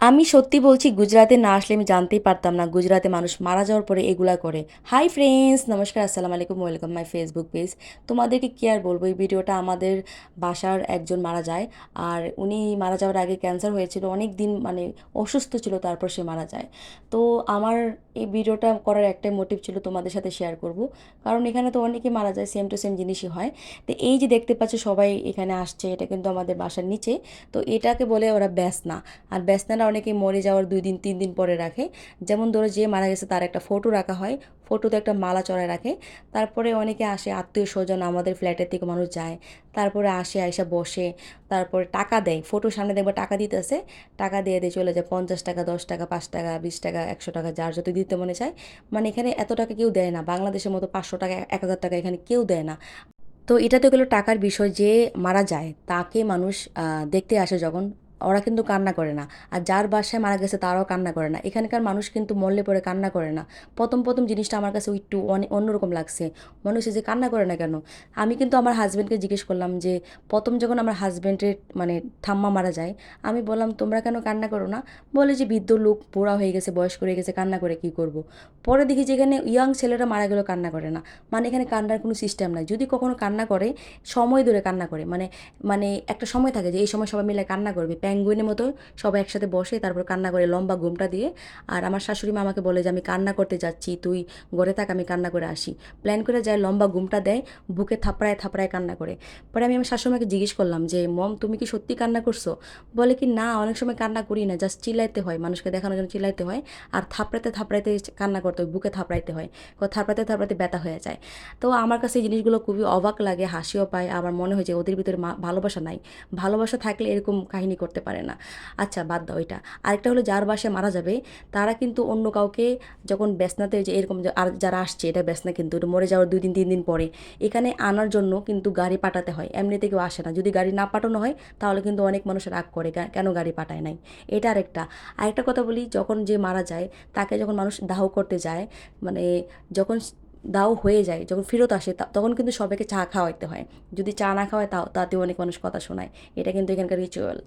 আমি সত্যি বলছি গুজরাতে না আসলে আমি জানতেই পারতাম না গুজরাতে মানুষ মারা যাওয়ার পরে এগুলা করে। হাই ফ্রেন্ডস, নমস্কার, আসসালামু আলাইকুম, ওয়েলকাম মাই ফেসবুক পেজ। তোমাদেরকে কি আর বলবো, এই ভিডিওটা আমাদের বাসার একজন মারা যায়। আর উনি মারা যাওয়ার আগে ক্যান্সার হয়েছিল, অনেক দিন মানে অসুস্থ ছিল, তারপর সে মারা যায়। তো আমার এই ভিডিওটা করার একটাই মোটিভ ছিল তোমাদের সাথে শেয়ার করব, কারণ এখানে তো অনেকেই মারা যায়, সেম টু সেম জিনিসই হয়। তো এই যে দেখতে পাচ্ছ সবাই এখানে আসছে, এটা কিন্তু আমাদের বাসার নিচে। তো এটাকে বলে ওরা ব্যাসনা। আর ব্যাসনারা অনেকে মরে যাওয়ার 2 দিন 3 দিন পরে রাখে। যেমন ধরো যে মারা গেছে তার একটা ফটো রাখা হয়, ফটোতে একটা মালা চড়ায় রাখে। তারপরে অনেকে আসে, আত্মীয় স্বজন আমাদের ফ্ল্যাটের থেকে মানুষ যায়, তারপরে আসে, আইসা বসে, তারপরে টাকা দেয়, ফটোর সামনে দেখবে টাকা দিতেছে, টাকা দিয়ে দিয়ে চলে যায়। 50 টাকা, 10 টাকা, 5 টাকা, 20 টাকা, 100 টাকা, যার যত দিতে মনে চায়। মানে এখানে এত টাকা কেউ দেয় না, বাংলাদেশের মতো 500 টাকা, 1000 টাকা এখানে কেউ দেয় না। তো এটা তো গেলো টাকার বিষয়। যে মারা যায় তাকে মানুষ দেখতে আসে যখন, ওরা কিন্তু কান্না করে না। আর যার বাসায় মারা গেছে তারাও কান্না করে না। এখানকার মানুষ কিন্তু মরলে পরে কান্না করে না। প্রথম প্রথম জিনিসটা আমার কাছে একটু অন্যরকম লাগছে। মনে হচ্ছে যে কান্না করে না কেন। আমি কিন্তু আমার হাজব্যান্ডকে জিজ্ঞেস করলাম যে প্রথম যখন আমার হাজব্যান্ডের মানে ঠাম্মা মারা যায়, আমি বললাম তোমরা কেন কান্না করো না? বলে যে বৃদ্ধ লোক, বুড়া হয়ে গেছে, বয়স্ক হয়ে গেছে, কান্না করে কি করব। পরে দেখি যে এখানে ইয়াং ছেলেরা মারা গেলেও কান্না করে না। মানে এখানে কান্নার কোনো সিস্টেম নাই। যদি কখনো কান্না করে, সময় ধরে কান্না করে, মানে মানে একটা সময় থাকে যে এই সময় সবাই মিলে কান্না করবে, প্যাঙ্গুইনের মতো সবাই একসাথে বসে তারপর কান্না করে লম্বা ঘুমটা দিয়ে। আর আমার শাশুড়ি মা আমাকে বলে যে আমি কান্না করতে যাচ্ছি, তুই ঘরে থাক, আমি কান্না করে আসি। প্ল্যান করে যায়, লম্বা ঘুমটা দেয়, বুকে থাপড়ায় থাপড়ায় কান্না করে। পরে আমি আমার শাশুড়িমাকে জিজ্ঞেস করলাম যে মম, তুমি কি সত্যি কান্না করছো? বলে কি না, অনেক সময় কান্না করি না, জাস্ট চিল্লাইতে হয়, মানুষকে দেখানোর জন্য চিল্লাইতে হয়। আর থাপড়াতে থাপড়াইতে কান্না করতে হয়, বুকে থাপড়াইতে হয়, থাপড়াতে থাপড়াতে ব্যথা হয়ে যায়। তো আমার কাছে এই জিনিসগুলো খুবই অবাক লাগে, হাসিও পায়, আবার মনে হয় যে ওদের ভিতরে ভালোবাসা নাই। ভালোবাসা থাকলে এরকম কাহিনী করতে পারে না। আচ্ছা, বাদ দাও এটা। আরেকটা হলো, যার বাসায় মারা যাবে তারা কিন্তু অন্য কাউকে যখন বেসনাতে, যে এরকম আর যারা আসছে, এটা বেসনা কিন্তু এটা মরে যাওয়ার 2 দিন 3 দিন পরে এখানে আনার জন্য কিন্তু গাড়ি পাঠাতে হয়, এমনিতে কেউ আসে না। যদি গাড়ি না পাঠানো হয় তাহলে কিন্তু অনেক মানুষ রাগ করে, কেন গাড়ি পাঠায় নাই। এটা আরেকটা কথা বলি, যখন যে মারা যায় তাকে যখন মানুষ দাহ করতে যায়, মানে যখন দাও হয়ে যায়, যখন ফেরত আসে তখন কিন্তু সবাইকে চা খাওয়াইতে হয়। যদি চা না খাওয়ায় তাতেও অনেক মানুষ কথা শোনায়। এটা কিন্তু এখানকার রিচুয়াল।